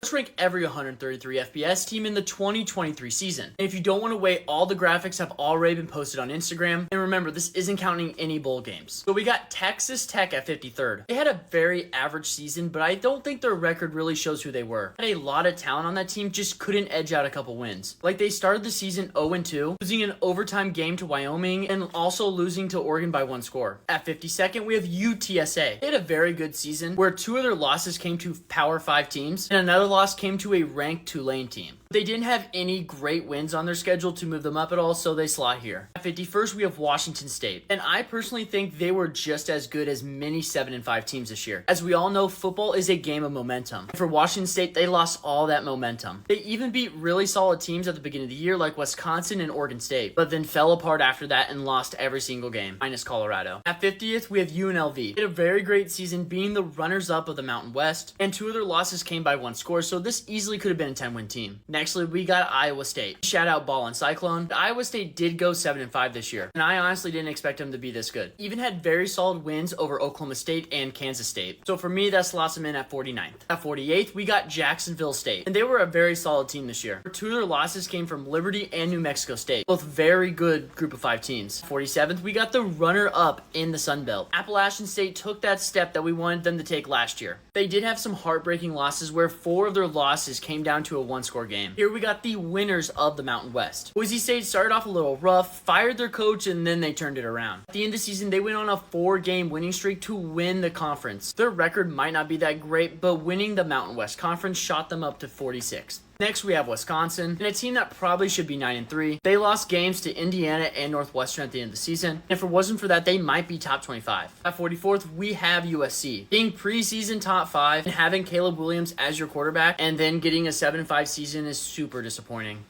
Let's rank every 133 FBS team in the 2023 season. And if you don't want to wait, all the graphics have already been posted on Instagram. And remember, this isn't counting any bowl games. So we got Texas Tech at 53rd. They had a very average season, but I don't think their record really shows who they were. Had a lot of talent on that team, just couldn't edge out a couple wins. Like they started the season 0-2, losing an overtime game to Wyoming and also losing to Oregon by 1 score. At 52nd, we have UTSA. They had a very good season where 2 of their losses came to Power 5 teams and another loss came to a ranked Tulane team. They didn't have any great wins on their schedule to move them up at all, so they slot here. At 51st, we have Washington State. And I personally think they were just as good as many 7-5 teams this year. As we all know, football is a game of momentum. For Washington State, they lost all that momentum. They even beat really solid teams at the beginning of the year like Wisconsin and Oregon State, but then fell apart after that and lost every single game, minus Colorado. At 50th, we have UNLV. They had a very great season being the runners-up of the Mountain West, and 2 of their losses came by 1 score, so this easily could have been a 10-win team. Next, we got Iowa State. Shout out Ball and Cyclone. Iowa State did go 7-5 this year, and I honestly didn't expect them to be this good. Even had very solid wins over Oklahoma State and Kansas State. So for me, that slots them in at 49th. At 48th, we got Jacksonville State, and they were a very solid team this year. 2 of their losses came from Liberty and New Mexico State, both very good group of 5 teams. 47th, we got the runner-up in the Sun Belt. Appalachian State took that step that we wanted them to take last year. They did have some heartbreaking losses where 4 of their losses came down to a 1-score game. Here we got the winners of the Mountain West. Boise State started off a little rough, fired their coach, and then they turned it around. At the end of the season, they went on a 4-game winning streak to win the conference. Their record might not be that great, but winning the Mountain West Conference shot them up to 46th. Next, we have Wisconsin, and a team that probably should be 9-3. They lost games to Indiana and Northwestern at the end of the season, and if it wasn't for that, they might be top 25. At 44th, we have USC. Being preseason top 5 and having Caleb Williams as your quarterback, and then getting a 7-5 season is super disappointing.